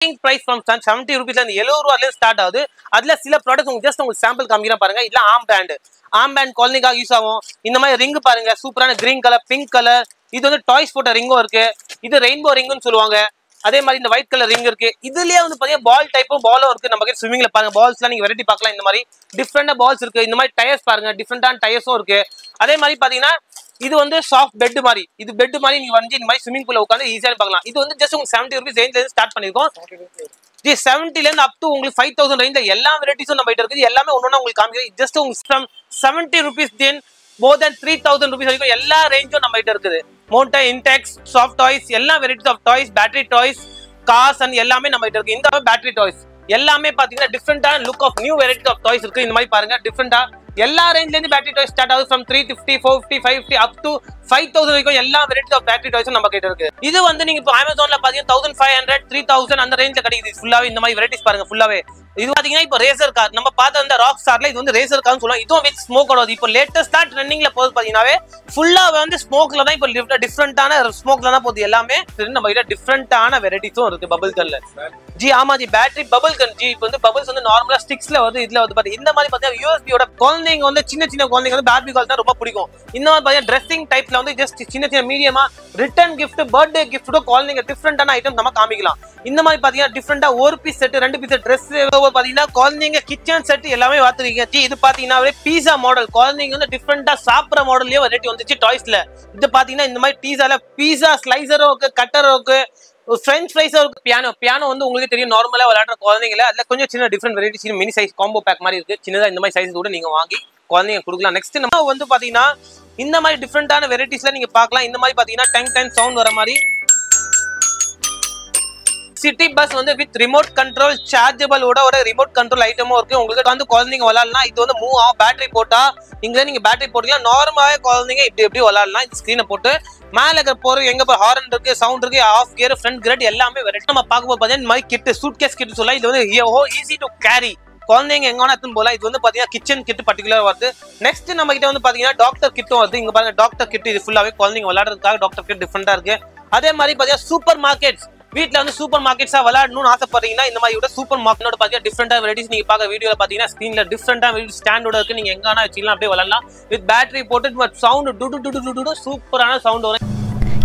price from 70 rupees and 70 ரூபாயில start ஆகுது. அதுல சில ப்ராடக்ட்ஸ் உங்களுக்கு ஜஸ்ட் உங்களுக்கு சாம்பிள் காமிக்கிறேன் பாருங்க. இல்ல ஆம் பேண்ட் குழந்தைக்காக யூஸ் ஆகும். இந்த மாதிரி ரிங் பாருங்க, சூப்பரான கிரீன் கலர், பிங்க் கலர். இது வந்து டாய்ஸ் போட்ட ரிங்கும் இருக்கு. இது ரெயின்போ ரிங்னு சொல்லுவாங்க. அதே மாதிரி இந்த ஒயிட் கலர் ரிங் இருக்கு. இதுலயே வந்து பாத்தீங்கன்னா பால் டைப்பும் பாலும் இருக்கு. நம்ம கிட்ட ஸ்விமிங்ல பாருங்க பால்ஸ்லாம் நீங்க வெரைட்டி பார்க்கலாம். இந்த மாதிரி டிஃப்ரெண்டா பால்ஸ் இருக்கு. இந்த மாதிரி டயர்ஸ் பாருங்க, டிஃப்ரெண்டான டயர்ஸும் இருக்கு. அதே மாதிரி பாத்தீங்கன்னா இது வந்து சாஃப்ட் பெட் மாதிரி, இது பெட் மாதிரி நீங்க வந்து இந்த மாதிரி ஸ்விமிங் பூல்ல உட்காந்து ஈஸியா பார்க்கலாம். இது வந்து ஜஸ்ட் உங்களுக்கு 70 rupees ரேஞ்ச்ல இருந்து ஸ்டார்ட் பண்ணிருக்கோம். 70 ல இருந்து அப் டு உங்களுக்கு 5000 ரேஞ்ச்ல எல்லா வெரைட்டிஸும் நம்ம கிட்ட இருக்குது. எல்லாமே ஒண்ணு உங்களுக்கு காமிக்கிறேன். ஜஸ்ட் உங்களுக்கு from 70 rupees then more than 3000 rupees வரைக்கும் எல்லா ரேஞ்சும் நம்ம கிட்ட இருக்குது. மோட்டர், இன்டெக்ஸ், சாஃப்ட் டாய்ஸ், எல்லா varieties of toys, battery toys, cars and எல்லாமே நம்ம கிட்ட இருக்கு. இந்த பேட்டரி டாய்ஸ் எல்லாமே பாத்தீங்கன்னா டிஃப்ரெண்டான look of new varieties of toys இருக்கு. இந்த மாதிரி பாருங்க டிஃப்ரெண்டா எல்லா ரேஞ்ச்ல இருந்து பேட்டரி டாய்ஸ் ஸ்டார்ட் ஆகுது. from 350, 450, 550 up to 5000 வரைக்கும் எல்லா வெரைட்டிஸ் ஆஃப் பேட்டரி டாய்ஸும் நம்ம கிட்ட இருக்கு. இது வந்து நீங்க இப்போ அமேசான்ல பாத்தீங்கன்னா 1500, 3000 அந்த ரேஞ்ச்ல கிடைக்குது. ஃபுல்லாவே இந்த மாதிரி வெரைட்டிஸ் பாருங்க. ஃபுல்லாவே இது பாத்தீங்கன்னா இப்போ ரேசர் கார் நம்ம பார்த்த அந்த ராக் ஸ்டார்ல இது வந்து ரேசர் கார்னு சொல்லுவாங்க. இதுவும் வித் ஸ்மோக் ஓட. இப்போ லேட்டஸ்டா ட்ரெண்டிங்ல போகுது பாத்தீங்கன்னாவே ஃபுல்லா வந்து ஸ்மோக்ல தான். இப்போ டிஃப்ரெண்டான ஸ்மோக்ல தான் போகுது எல்லாமே. நம்ம கிட்ட டிஃப்ரெண்டான வெரைட்டிஸும் இருக்கு. பபிள் கன்ல ஜி, ஆமா ஜி, பேட்டரி பபிள் கன் ஜி. இப்போ வந்து பபிள்ஸ் வந்து நார்மலா ஸ்டிக்ஸ்ல வந்து இதுல வந்து பாத்தீங்கன்னா இந்த மாதிரி பாத்தீங்கன்னா யூஎஸ்பியோட குழந்தைங்க வந்து சின்ன குழந்தைங்க வந்து பேபி கால் தான் ரொம்ப பிடிக்கும். இந்த மாதிரி பாத்தீங்கன்னா ட்ரெஸ்ஸிங் டைப்ல வந்து ஜஸ்ட் சின்ன மீடியமா ரிட்டர்ன் கிஃப்ட், பர்த்டே கிஃப்ட் குழந்தைங்க டிஃப்ரெண்டான ஐட்டம் நம்ம காமிக்கலாம். இந்த மாதிரி பாத்தீங்கன்னா டிஃப்ரெண்டா ஒரு பீஸ் செட், 2 பீஸ் ட்ரெஸ் பாத்தீங்கன்னா குழந்தைங்க கிச்சன் செட் எல்லாமே பாத்துருக்கீங்க ஜி. இது பாத்தீங்கன்னா பீஸா மாடல், குழந்தைங்க வந்து டிஃப்ரெண்டா சாப்பிட்ற மாடல்லயே வெரைட்டி வந்துச்சு டாய்ஸ்ல. இது பாத்தீங்கன்னா இந்த மாதிரி டீஸால பீஸா ஸ்லைசரும் இருக்கு, கட்டரும் இருக்கு, ஃப்ரெஞ்ச் ஃப்ரைஸும் இருக்கு. பியானோ வந்து உங்களுக்கு தெரியும் நார்மலா விளையாடுற குழந்தைங்கள. அதுல கொஞ்சம் சின்ன different varieties mini size combo back மாதிரி இருக்கு. சின்னதா இந்த மாதிரி சைஸ் கூட நீங்க வாங்கி குழந்தைங்க கொடுக்கலாம். நெக்ஸ்ட் நம்ம வந்து பாத்தீங்கன்னா இந்த மாதிரி டிஃப்ரெண்டான வெரைட்டிஸ்ல நீங்க பார்க்கலாம். இந்த மாதிரி பாத்தீங்கன்னா டங் சவுண்ட் வர மாதிரி சிட்டி பஸ் வந்து வித் ரிமோட் கண்ட்ரோல் சார்ஜபிள் ஓட ஒரு ரிமோட் கண்ட்ரோல் ஐட்டமும் இருக்கு. உங்களுக்கு வந்து குழந்தைங்க விளையாடலாம். இது வந்து மூவ் ஆகும். பேட்டரி போட்டா இங்க நீங்க பேட்டரி போட்டீங்கன்னா நார்மலாவே குழந்தைங்க இப்படி விளையாடலாம். இந்த ஸ்கிரீனை போட்டு மேல இருக்க போற எங்க ஹார்ன் இருக்கு, சவுண்ட் இருக்கு, ஆஃப் கியர், ஃப்ரண்ட் கிரேட் எல்லாமே வெரைட்டி நம்ம பார்க்கும்போது பாத்தீங்கன்னா இந்த மாதிரி கிட், சூட் கேஸ் கிட் சொல்லலாம். இது வந்து ஈஸி டு கேரி, குழந்தைங்க எங்க வேணா எடுத்துன்னு போலாம். இது வந்து பாத்தீங்கன்னா கிச்சன் கிட் பர்டிகுலர் வருது. நெக்ஸ்ட் நம்ம கிட்ட வந்து பாத்தீங்கன்னா டாக்டர் கிட்டும் வருது. இங்க பாருங்க டாக்டர் கிட். இது ஃபுல்லாவே குழந்தைங்க விளையாடுறதுக்காக டாக்டர் கிட் டிஃப்ரெண்டா இருக்கு. அதே மாதிரி பாத்தீங்கன்னா சூப்பர் மார்க்கெட்ஸ், வீட்ல வந்து சூப்பர் மார்க்கெட்ஸா விளையாடணும்னு ஆசைப்படுறீங்கன்னா இந்த மாதிரி சூப்பர் மார்க்கெட்டோட பாத்தீங்கன்னா டிஃப்ரெண்டா வெரைட்டிஸ் நீங்க பார்க்க வீடியோல பாத்தீங்கன்னா ஸ்கிரீன்ல டிஃப்ரெண்டா ஸ்டாண்டோட இருக்கு. நீங்க எங்க வேணா வச்சுக்கலாம், அப்படியே விளையாடலாம். வித் பேட்டரி போட்டு சவுண்ட் டு சூப்பரான சவுண்ட் வரும்.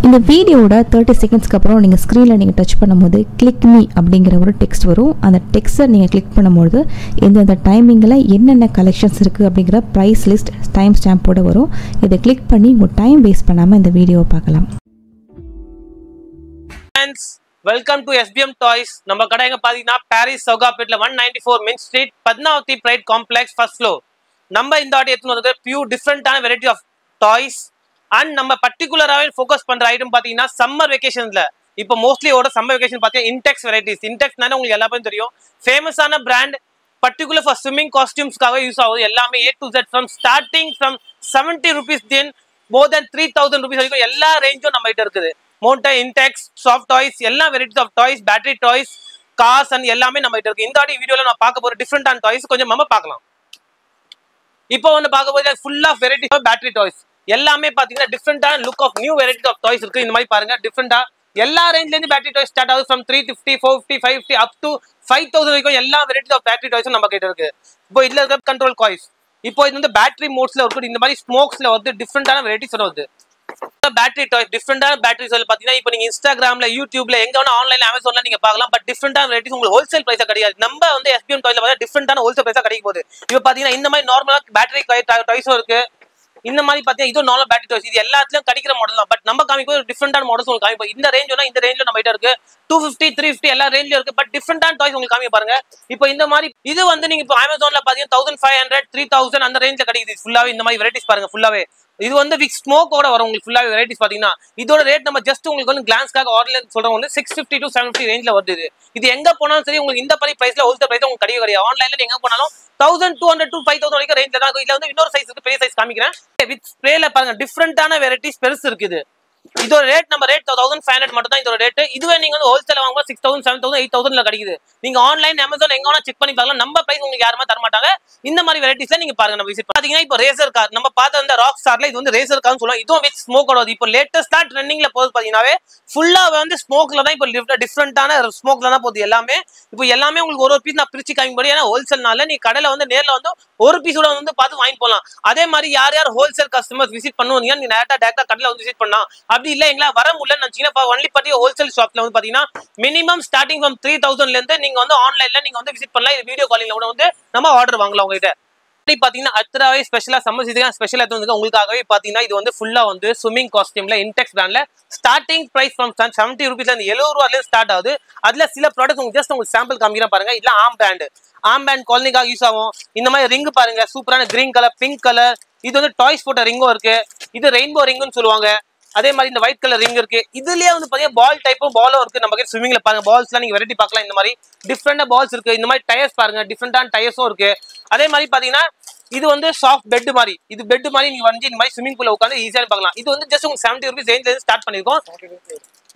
இந்த வீடியோட 30 செகண்ட்ஸ்க்கு அப்புறம் நீங்கள் ஸ்க்ரீனில் நீங்கள் டச் பண்ணும்போது கிளிக் மீ அப்படிங்கிற ஒரு டெக்ஸ்ட் வரும். அந்த டெக்ஸ்ட்டை நீங்கள் கிளிக் பண்ணும்போது எந்தெந்த டைமிங்கில் என்னென்ன கலெக்ஷன்ஸ் இருக்குது அப்படிங்கிற ப்ரைஸ் லிஸ்ட் டைம் ஸ்டாம்போட வரும். இதை கிளிக் பண்ணி உங்கள் டைம் வேஸ்ட் பண்ணாமல் இந்த வீடியோவை பார்க்கலாம். Welcome to SBM toys. நம்ம கடை எங்க பாத்தீங்கன்னா பாரிஸ் சௌகாபேட்ல 194 Mint street, Padmavathi Pride complex, first floor. நம்ம இந்த வாட்டி எடுத்துன்னு வந்து பியூர் டிஃப்ரெண்டான வெரைட்டி ஆஃப் டாய்ஸ் அண்ட் நம்ம பர்டிகுலராகவே ஃபோக்கஸ் பண்ற ஐட்டம் பாத்தீங்கன்னா சம்மர் வெக்கேஷன்ல. இப்போ மோஸ்ட்லி ஓட சம்மர் வெக்கேஷன் பாத்தீங்கன்னா இன்டெக்ஸ் வெரைட்டிஸ். இன்டெக்ஸ்னால உங்களுக்கு எல்லாமே தெரியும், ஃபேமஸான பிராண்ட், பர்டிகுலர் ஃபார் ஸ்விம்மிங் காஸ்டியூம்ஸ்க்காக யூஸ் ஆகுது. எல்லாமே A to Z from starting from 70 rupees then more than 3000 rupees வரைக்கும் எல்லா ரேஞ்சும் நம்ம கிட்ட இருக்குது. மோட்டர், இன்டெக்ஸ், சாஃப்ட் டாய்ஸ், எல்லா varieties of toys, battery toys, cars and எல்லாமே நம்ம கிட்ட இருக்கு. இந்த வாட்டி வீடியோல நான் பார்க்க போற டிஃப்ரெண்டான டாய்ஸ் கொஞ்சம் நம்ம பார்க்கலாம். இப்போ வந்து பார்க்க போது full of variety of battery toys எல்லாமே பாத்தீங்கன்னா டிஃப்ரெண்டான look of new variety of toys இருக்கு. இந்த மாதிரி பாருங்க டிஃப்ரெண்டா எல்லா ரேஞ்ச்ல இருந்து பேட்டரி டாய்ஸ் ஸ்டார்ட் ஆகுது. from 350, 450, 550 up to 5000 வரைக்கும் எல்லா வெரைட்டி ஆஃப் பேட்டரி டாய்ஸும் நம்ம கிட்ட இருக்கு. இப்போ இதுல இருக்க கண்ட்ரோல் காய்ஸ், இப்போ இது வந்து பேட்டரி மோட்ஸ்ல இருக்கு. இந்த மாதிரி ஸ்மோக்ஸ்ல வந்து டிஃப்ரெண்டான வெரைட்டிஸ் வருது. பேட்டரி டாய்ஸ் டிஃப்ரெண்டான பேட்டரி சொல்லி பாத்தீங்கன்னா இப்போ நீங்க இன்ஸ்டாகிராம்ல, யூடியூப்ல, எங்க வேணா ஆன்லைன்ல, அமேசான்ல நீங்க பார்க்கலாம். பட் டிஃப்ரெண்டான வெரைட்டிஸ் உங்களுக்கு ஹோல்சேல் பிரைஸா கிடையாது. நம்ம வந்து SBM டாய்ஸ்ல பார்த்தா டிஃப்ரெண்டான ஹோல்சேல் பிரைஸா கிடைக்கும் போது இப்போ பாத்தீங்கன்னா இந்த மாதிரி நார்மலா பேட்டரி டாய்ஸும் இருக்கு. இந்த மாதிரி பாத்தீங்கன்னா இது நார்மல் பேட்டரி டாய்ஸ். இது எல்லாத்துலயும் கிடைக்கிற மாடல் தான். பட் நம்ம காமிக்கும் டிஃப்ரெண்டான மாடல்ஸ் உங்களுக்கு காமிப்போம். இந்த ரேஞ்சுனா இந்த ரேஞ்சில் நம்ம கிட்ட இருக்கு. 250, 350 எல்லா ரேஞ்சிலும் இருக்கு. பட் டிஃப்ரெண்டான டாய்ஸ் உங்களுக்கு காமி பாருங்க. இப்போ இந்த மாதிரி இது வந்து நீங்க இப்போ அமேசான்ல பாத்தீங்கன்னா 1500, 3000 அந்த ரேஞ்சில் கிடைக்குது. ஃபுல்லாவே இந்த மாதிரி வெரைட்டிஸ் பாருங்க. ஃபுல்லாவே இது வந்து வித் ஸ்மோக்கோட வரும். உங்களுக்கு ஃபுல்லாவே வெரைட்டிஸ் பாத்தீங்கன்னா இதோட ரேட் நம்ம ஜஸ்ட் உங்களுக்கு வந்து கிளான்ஸ்க்காக ஆர்டர் சொல்றோம் வந்து 650 to 750 ரேஞ்சில் வருது. இது எங்க போனாலும் சரி உங்களுக்கு இந்த மாதிரி பிரைஸ்ல ஹோல்சேல் பிரைஸ் உங்களுக்கு கிடையாது. ஆன்லைன்ல எங்க போனாலும் 1200 to 5000 வரைக்கும் ரேஞ்சில் தான். இதுல வந்து இன்னொரு சைஸ் இருக்கு, பெரிய சைஸ் காமிக்கிறேன். வித் ஸ்ப்ரேல பாருங்க டிஃப்ரெண்டான வெரைட்டிஸ் பெருசு இருக்குது. இதோட ரேட் நம்ம ரேட் 1500 மட்டும் தான் இதோட ரேட். இதுவே நீங்க வந்து ஹோல்சேல் வாங்கும்போது 6000 7000 8000ல கிடைக்குது. நீங்க ஆன்லைன் அமேசான் எங்க வேணா செக் பண்ணி பார்க்கலாம். நம்ம பிரைஸ் உங்களுக்கு யாருமே தர மாட்டாங்க. இந்த மாதிரி வெரைட்டிஸ்ல நீங்க பாருங்க. நம்ம விசிட் பாத்தீங்கன்னா இப்போ ரேசர் கார் நம்ம பார்த்த அந்த ராக் ஸ்டார்ல இது வந்து ரேசர் கார்னு சொல்லுவாங்க. இதுவும் வித் ஸ்மோக் ஓட இப்போ லேட்டஸ்டா ட்ரெண்டிங்ல போகுது பாத்தீங்கன்னாவே ஃபுல்லா வந்து ஸ்மோக்ல தான் இப்போ டிஃப்ரெண்டான ஸ்மோக்ல தான் போகுது எல்லாமே. இப்போ எல்லாமே உங்களுக்கு ஒரு பீஸ் நான் பிரிச்சு காமிப்படி. ஏன்னா ஹோல்சேல்னால நீ கடையில வந்து நேர்ல வந்து ஒரு பீஸோட வந்து பார்த்து வாங்கி போகலாம். அதே மாதிரி யார் யார் ஹோல்சேல் கஸ்டமர்ஸ் விசிட் பண்ணுவீங்க நீங்க டேரக்டா கடையில வந்து விசிட் பண்ணலாம். அப்படி இல்ல எங்களா வர முடியலன்னு நினைச்சீங்கன்னா ஒன்லி பத்தி ஹோல்சேல் ஷாப்ல வந்து பாத்தீங்கன்னா மினிமம் ஸ்டார்டிங் ஃப்ரம் 3000ல இருந்து நீங்க வந்து ஆன்லைன்ல நீங்க வந்து விசிட் பண்ணலாம். இது வீடியோ காலிங்ல கூட வந்து நம்ம ஆர்டர் வாங்கலாம் உங்ககிட்ட. பாத்தீங்கன்னா அத்தராவே ஸ்பெஷலா சம்மர் சீசன் ஸ்பெஷலா வந்து உங்களுக்காகவே பாத்தீங்கன்னா இது வந்து ஃபுல்லா வந்து ஸ்விம்மிங் காஸ்டியூம்ல இன்டெக்ஸ் பிராண்ட்ல ஸ்டார்டிங் பிரைஸ் ஃப்ரம் 70 ரூபீஸ்ல இருந்து 70 ரூபாயில ஸ்டார்ட் ஆகுது. அதுல சில ப்ராடக்ட்ஸ் உங்களுக்கு ஜஸ்ட் உங்களுக்கு சாம்பிள் காமிக்கிறேன் பாருங்க. இல்ல ஆம் பேண்ட் குழந்தைக்காக யூஸ் ஆகும். இந்த மாதிரி ரிங் பாருங்க, சூப்பரான கிரீன் கலர், பிங்க் கலர். இது வந்து டாய்ஸ் போட்ட ரிங்கும் இருக்கு. இது ரெயின்போ ரிங்னு சொல்லுவாங்க. அதே மாதிரி இந்த ஒயிட் கலர் ரிங் இருக்கு. இதுலயே வந்து பாத்தீங்கன்னா பால் டைப்பும் பாலும் இருக்கு. நம்ம ஸ்விமிங்ல பாருங்க பால்ஸ்லாம் நீங்க வெரைட்டி பார்க்கலாம். இந்த மாதிரி டிஃப்ரெண்டா பால்ஸ் இருக்கு. இந்த மாதிரி டயர்ஸ் பாருங்க, டிஃப்ரெண்டான டயர்ஸும் இருக்கு. அதே மாதிரி பாத்தீங்கன்னா இது வந்து சாஃப்ட் பெட் மாதிரி, இது பெட் மாதிரி நீங்க வந்து இந்த மாதிரி ஸ்விமிங் பூல்ல உட்காந்து ஈஸியா பார்க்கலாம். இது வந்து ஜஸ்ட் உங்களுக்கு 70 ரூபீஸ் ரேஞ்ச்ல இருந்து ஸ்டார்ட் பண்ணிருக்கோம்.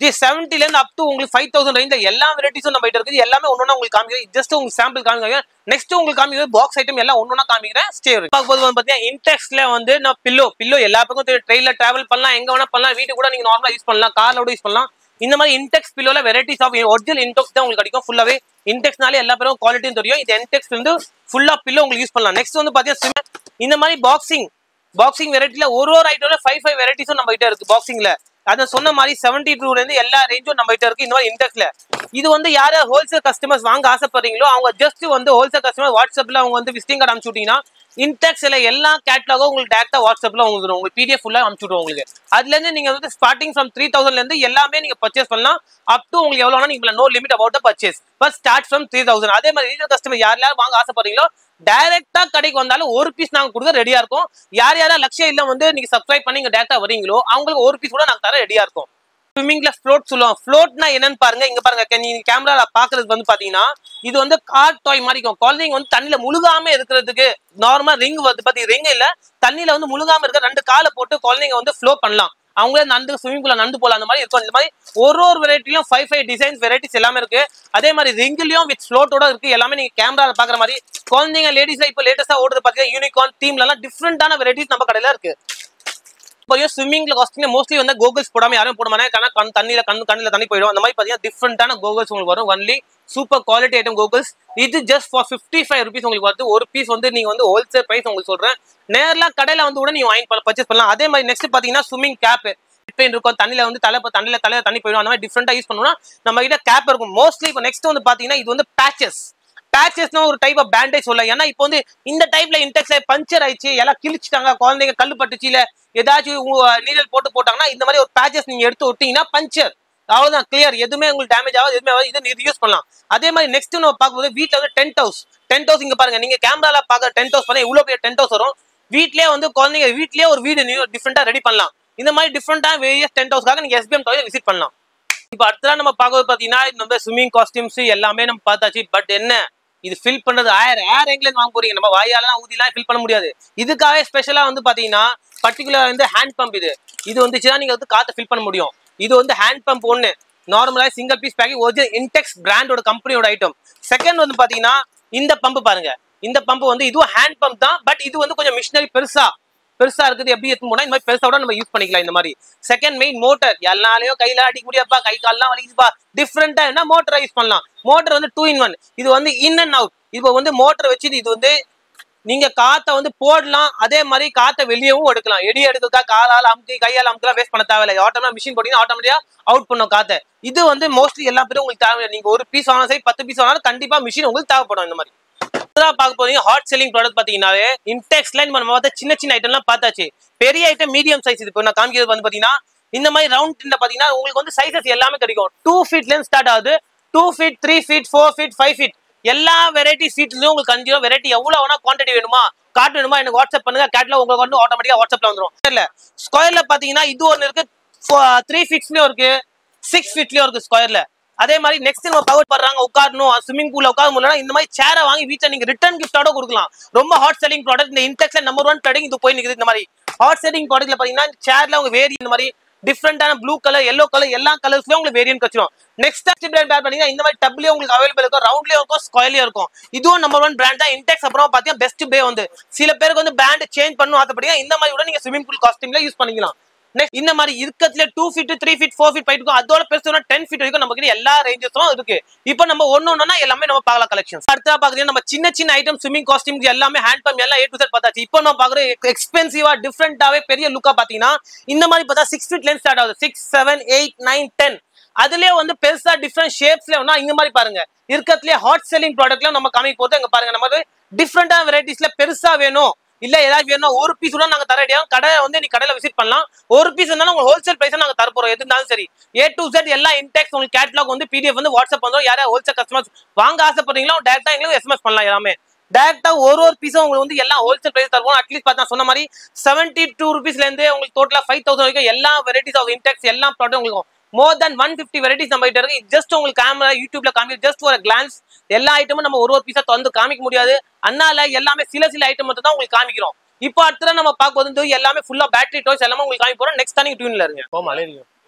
70ல இருந்து அப் டு உங்களுக்கு 5000 ரேஞ்ச்ல எல்லா வெரைட்டிஸும் நம்ம கிட்ட இருக்குது. எல்லாமே ஒன்னொன்னா உங்களுக்கு காமிக்கிறேன். ஜஸ்ட் உங்களுக்கு சாம்பிள் காமிக்கிறேன். நெக்ஸ்ட் உங்களுக்கு காமிக்கிறது பாக்ஸ் ஐட்டம் எல்லாம் ஒன்னொன்னா காமிக்கிறேன். ஸ்டே பார்க்கும்போது வந்து பாத்தீங்கன்னா இன்டெக்ஸ்ல வந்து நான் பில்லோ எல்லா பக்கம் ட்ரெயின்ல டிராவல் பண்ணலாம், எங்க வேணா பண்ணலாம், வீட்டுக்கு கூட நீங்க நார்மலா யூஸ் பண்ணலாம், கார்ல கூட யூஸ் பண்ணலாம். இந்த மாதிரி இன்டெக்ஸ் பில்லோல வெரைட்டிஸ் ஆஃப் ஒரிஜினல் இன்டெக்ஸ் தான் உங்களுக்கு கிடைக்கும். ஃபுல்லாவே இன்டெக்ஸ்னாலே எல்லா பேரும் குவாலிட்டியும் தெரியும். இது இன்டெக்ஸ் வந்து ஃபுல்லா பில்லோ உங்களுக்கு யூஸ் பண்ணலாம். நெக்ஸ்ட் வந்து பாத்தீங்கன்னா இந்த மாதிரி பாக்ஸிங் வெரைட்டில ஒரு ஐட்டம்ல 5 வெரைட்டிஸும் நம்ம கிட்ட இருக்கு பாக்ஸிங்ல. அத சொன்ன மாதிரி 72 ல இருந்து எல்லா ரேஞ்சும் நம்ம கிட்ட இருக்கு. இந்த மாதிரி இன்டெக்ஸ்ல இது வந்து யார் ஹோல்சேல் கஸ்டமர்ஸ் வாங்க ஆசைப்படுறீங்களோ அவங்க ஜஸ்ட் வந்து ஹோல்சேல் கஸ்டமர் வாட்ஸ்அப்ல அவங்க வந்து விசிட்டிங் கார்டு அனுப்பிச்சு விட்டீங்கன்னா இன்டெக்ஸ்ல எல்லா கேட்டலாகும் உங்களுக்கு டேரக்டா வாட்ஸ்அப்ல உங்களுக்கு PDF ஃபுல்லா அனுப்பிச்சு விடுவோம் உங்களுக்கு. அதுல இருந்து நீங்க வந்து ஸ்டார்டிங் ஃப்ரம் 3000ல இருந்து எல்லாமே நீங்க பர்ச்சேஸ் பண்ணலாம். அப் டு உங்களுக்கு எவ்வளவுனா நீங்க no limit about purchase but start from 3000. அதே மாதிரி ரீட்டைல் கஸ்டமர் யார் வாங்க ஆசைப்படுறீங்களோ டைரக்டா கடைக்கு வந்தாலும் ஒரு பீஸ் நாங்க கொடுக்க ரெடியா இருக்கும். யார் லட்சியம் இல்ல வந்து நீங்க சப்ஸ்கிரைப் பண்ணி நீங்க டேரக்டா வரீங்களோ அவங்களுக்கு ஒரு பீஸ் கூட நாங்க தர ரெடியா இருக்கும். ஸ்விம்மிங்ல ஃப்ளோட் சொல்லுவோம். ஃப்ளோட்னா என்னன்னு பாருங்க. இங்க பாருங்க, நீங்க கேமரால பாக்குறது வந்து பாத்தீங்கன்னா இது வந்து கார் டாய் மாதிரி இருக்கும். குழந்தைங்க வந்து தண்ணியில முழுகாம இருக்கிறதுக்கு நார்மலா ரிங் வந்து பாத்தீங்க ரிங் இல்ல தண்ணியில வந்து முழுகாம இருக்க 2 காலை போட்டு குழந்தைங்க வந்து ஃப்ளோ பண்ணலாம். அவங்களே நந்து ஸ்விமிங் பூல்ல நந்து போல அந்த மாதிரி இருக்கும். இந்த மாதிரி ஒரு வெரைட்டிலும் 5 டிசைன்ஸ் வெரைட்டிஸ் எல்லாமே இருக்கு. அதே மாதிரி ரிங்லயும் வித் ஃப்ளோட்டோட இருக்கு. எல்லாமே நீங்க கேமரால பாக்குற மாதிரி குழந்தைங்க லேடிஸ்ல இப்போ லேட்டஸ்டா ஓடுறது பாத்தீங்கன்னா யூனிகார்ன் தீம்ல எல்லாம் டிஃப்ரெண்டான வெரைட்டிஸ் நம்ம கடையில இருக்கு. ஸ்விம்மிங்ல காஸ்டிங் மோஸ்ட்லி வந்து கோகல்ஸ் போடாம யாரும் போட மாட்டாங்க. தண்ணியில கண்ணுல தண்ணி போயிடும். அந்த மாதிரி பாத்தீங்கன்னா டிஃப்ரெண்டான கோகல்ஸ் உங்களுக்கு வரும். Only super quality item goggles. இது ஜஸ்ட் ஃபார் 55 ரூபீஸ் உங்களுக்கு வருது. ஒரு பீஸ் வந்து நீங்க வந்து ஹோல்சேல் பிரைஸ் உங்களுக்கு சொல்றேன். நேர்ல கடையில வந்து கூட நீங்க வாங்கி பர்ச்சேஸ் பண்ணலாம். அதே மாதிரி நெக்ஸ்ட் பாத்தீங்கன்னா ஸ்விம்மிங் கேப் இருக்கும். தண்ணியில வந்து தலையில தண்ணி போயிடும். அந்த மாதிரி டிஃப்ரெண்டா யூஸ் பண்ணணும்னா நம்ம கிட்ட கேப் இருக்கும். மோஸ்ட்லி இப்போ நெக்ஸ்ட் வந்து பாத்தீங்கன்னா இது வந்து பேச்சஸ்னா ஒரு டைப் ஆஃப் பேண்டேஜ் சொல்ல. ஏன்னா இப்போ வந்து இந்த டைப்ல இன்டெக்ஸ்ல பஞ்சர் ஆயிடுச்சு, எல்லாம் கிழிச்சிட்டாங்க, குழந்தைங்க கல்லு பட்டுச்சு, இல்ல ஏதாச்சும் நீடல் போட்டாங்கன்னா இந்த மாதிரி ஒரு பேச்சஸ் நீங்க எடுத்து விட்டீங்கன்னா பஞ்சர் அவ்வளவுதான், கிளியர். எதுவுமே உங்களுக்கு டேமேஜ் ஆகாது, எதுவுமே ஆகாது. இதை யூஸ் பண்ணலாம். அதே மாதிரி நெக்ஸ்ட் நம்ம பார்க்கும்போது வீட்டுல வந்து டென்ட் ஹவுஸ் இங்க பாருங்க. நீங்க கேமரால பாக்குற டென்ட் ஹவுஸ் பண்ண இவ்வளவு பெரிய டென்ட் ஹவுஸ் வரும். வீட்லயே வந்து குழந்தைங்க வீட்லயே ஒரு வீடு டிஃப்ரெண்டா ரெடி பண்ணலாம். இந்த மாதிரி டிஃப்ரெண்டா வேரியஸ் டென்ட் ஹவுஸ்க்காக நீங்க SBM டாய்ஸ் விசிட் பண்ணலாம். இப்போ அடுத்ததா நம்ம பார்க்குறது பாத்தீங்கன்னா இந்த ஸ்விம்மிங் காஸ்டியூம்ஸ் எல்லாமே நம்ம பார்த்தாச்சு. பட் என்ன இது ஃபில் பண்றது ஏர் எங்கல வாங்க போறீங்க. நம்ம வாயாலாம் ஊதிலாம் ஃபில் பண்ண முடியாது. இதுக்காக ஸ்பெஷலா வந்து பாத்தீங்கன்னா பர்டிகுலர் வந்து ஹேண்ட் பம்ப் இது வந்துச்சுன்னா நீங்க வந்து காத்தை ஃபில் பண்ண முடியும். இது வந்து ஹேண்ட் பம்ப் ஒன்னு நார்மலா single piece packing original Intex பிராண்டோட கம்பெனியோட ஐட்டம். செகண்ட் வந்து பாத்தீங்கன்னா இந்த பம்ப் பாருங்க. இந்த பம்ப் வந்து இதுவும் ஹேண்ட் பம்ப் தான். பட் இது வந்து கொஞ்சம் மிஷினரி பெருசா இருக்குது. எப்படி எடுத்து போனா இந்த மாதிரி பெருசா கூட நம்ம யூஸ் பண்ணிக்கலாம். இந்த மாதிரி செகண்ட் மெயின் மோட்டர் எல்லாரையும் கையில அடிக்க முடியாதுப்பா, கை கால்லாம் வலிக்குதுப்பா. டிஃப்ரெண்டா என்ன மோட்டரை யூஸ் பண்ணலாம். மோட்டர் வந்து 2 in 1. இது வந்து இன் அண்ட் அவுட். இப்போ வந்து மோட்டர் வச்சு இது வந்து நீங்க காத்தை வந்து போடலாம். அதே மாதிரி காத்தை வெளியவும் எடுக்கலாம். எடுக்கிறதா காலால் அமுக்கி கையால் அமுக்கலாம் வேஸ்ட் பண்ண தேவையில்லை. ஆட்டோமேட்டிக் மிஷின் போட்டீங்கன்னா ஆட்டோமேட்டிக்கா அவுட் பண்ணும் காத்தை. இது வந்து மோஸ்ட்லி எல்லா பேரும் உங்களுக்கு தேவை. நீங்க ஒரு பீஸ் வாங்கினா சரி 10 பீஸ் வாங்கினாலும் கண்டிப்பா மிஷின் உங்களுக்கு தேவைப்படும். இந்த மாதிரி பார்க்க போறீங்க ஹாட் செல்லிங் ப்ராடக்ட் பாத்தீங்கன்னாவே இன்டெக்ஸ்ல நம்ம சின்ன ஐட்டம்லாம் பார்த்தாச்சு. பெரிய ஐட்டம் மீடியம் சைஸ். இப்போ நான் காமிக்கிறது வந்து பாத்தீங்கன்னா இந்த மாதிரி ரவுண்ட் டின்ல பாத்தீங்கன்னா உங்களுக்கு வந்து சைசஸ் எல்லாமே கிடைக்கும். 2 ஃபீட்ல இருந்து ஸ்டார்ட் ஆகுது. 2 ஃபீட் 3 ஃபீட் 4 ஃபீட் 5 ஃபீட் எல்லா வெரைட்டி சீட்லயும் உங்களுக்கு 5 வெரைட்டி எவ்வளவு வேணா குவான்டிட்டி வேணுமா கார்ட் வேணுமா எனக்கு வாட்ஸ்அப் பண்ணுங்க. கேட்ல உங்களுக்கு வந்து ஆட்டோமேட்டிக்கா வாட்ஸ்அப்ல வந்துடும். ஸ்கொயர்ல பாத்தீங்கன்னா இது ஒன்னு இருக்கு. 3 ஃபீட்ஸ்லயும் இருக்கு, 6 ஃபீட்லயும் இருக்கு ஸ்கொயர்ல. அதே மாதிரி நெக்ஸ்ட் நம்ம பவர் பண்றாங்க உட்காரணும் ஸ்விமிங் பூல்ல உட்கார முடியல இந்த மாதிரி சேரை வாங்கி வீட்டுல நீங்க ரிட்டர்ன் கிஃப்டோட கொடுக்கலாம். ரொம்ப ஹாட் செல்லிங் ப்ராடக்ட். இந்த இன்டெக்ஸ்ல நம்பர் 1 ட்ரெண்டிங் இது போய் நிக்குது. இந்த மாதிரி ஹாட் செல்லிங் ப்ராடக்ட்ல பாத்தீங்கன்னா சேர்ல உங்க வேரி இந்த மாதிரி டிஃப்ரெண்டான ப்ளூ கலர், எல்லோ கலர், எல்லா கலர்ஸ்லயும் உங்களுக்கு வேரியன்ட் கிடைச்சிடும். நெக்ஸ்ட் பிராண்ட் பேர் பண்ணீங்கன்னா இந்த மாதிரி டப்லயே உங்களுக்கு அவைலபிள் இருக்கும், ரவுண்ட்லயும் இருக்கும், ஸ்கொயர்லயும் இருக்கும். இதுவும் நம்பர் 1 பிராண்ட் தான் இன்டெக்ஸ். அப்புறம் பாத்தீங்கன்னா பெஸ்ட் பே வந்து சில பேருக்கு வந்து பேண்ட் சேஞ்ச் பண்ணணும் ஆசைப்பட்டீங்க, இந்த மாதிரி கூட நீங்க ஸ்விமிங் பூல் காஸ்டியூம்ல யூஸ் பண்ணிக்கலாம். நெக்ஸ்ட் இந்த மாதிரி இருக்கத்துல 2 ஃபீட் 3 ஃபீட் 4 ஃபீட் போயிட்டு இருக்கும், அதோட பெருசு 10 ஃபீட் வரைக்கும் நம்ம கிட்ட எல்லா ரேஞ்சஸும் இருக்கு. இப்போ நம்ம ஒன்னொன்னா எல்லாமே நம்ம பார்க்கலாம் கலெக்ஷன்ஸ். அடுத்தா பாக்குறீங்கன்னா நம்ம சின்ன சின்ன ஐட்டம் ஸ்விமிங் காஸ்டியூம் எல்லாமே ஹேண்ட் பம்ப் எல்லாம் A to Z பார்த்தாச்சு. இப்போ நம்ம பாக்குற எக்ஸ்பென்சிவா டிஃபரெண்டாவே பெரிய லுக்கா பாத்தீங்கன்னா இந்த மாதிரி பார்த்தா 6 ஃபீட்ல இருந்து ஸ்டார்ட் ஆகுது. 6 7 8 9 10 அதுலயே வந்து பெருசா டிஃபரெண்ட் ஷேப்ஸ்ல வேணா இந்த மாதிரி பாருங்க. இருக்கத்துல ஹாட் செல்லிங் ப்ராடக்ட்ல நம்ம காமிக்க போறது இங்க பாருங்க. நம்ம டிஃபரெண்டான வெரைட்டிஸ்ல பெருசா வேணும் இல்ல ஏதாவது வேணும் ஒரு பீஸ் கூட நாங்க தர ரெடியா, கடை வந்து நீ கடையில விசிட் பண்ணலாம். ஒரு பீஸ் இருந்தாலும் உங்களுக்கு ஹோல்சேல் பிரைஸ் நாங்க தர போறோம். எது இருந்தாலும் சரி A to Z எல்லா இன்டெக்ஸ் உங்களுக்கு கேட்டலாக் வந்து PDF வந்து வாட்ஸ்அப் பண்றோம். யாரா ஹோல்சேல் கஸ்டமர்ஸ் வாங்க ஆசைப்படுறீங்களோ டேரக்டா எங்களுக்கு SMS பண்ணலாம். எல்லாமே டேரக்டா ஒரு பீஸும் உங்களுக்கு வந்து எல்லா ஹோல்சேல் பிரைஸ் தருவோம். அட்லீஸ்ட் பார்த்தா சொன்ன மாதிரி 72 rupeesல இருந்து உங்களுக்கு டோட்டலா 5000 வரைக்கும் எல்லா வெரைட்டிஸ் ஆஃப் இன்டெக்ஸ் எல்லா ப்ராடக்ட் உங்களுக்கு மோர் than 150 வெரைட்டிஸ் நம்ம கிட்ட இருக்கு. ஜஸ்ட் உங்களுக்கு கேமரா யூடியூப்ல காமிக்க ஜஸ்ட் ஒரு கிளான்ஸ் எல்லா ஐட்டமும் நம்ம ஒரு பீஸா வந்து காமிக்க முடியாது. அதனால எல்லாமே சில ஐட்டம் மட்டும் தான் உங்களுக்கு காமிக்கிறோம். இப்போ அடுத்த நம்ம பார்ப்பது எல்லாமே ஃபுல்லா பேட்டரி டாய்ஸ் எல்லாமே உங்களுக்கு காமிக்க போறோம். நெக்ஸ்ட் நீங்க டியூன்ல இருங்க.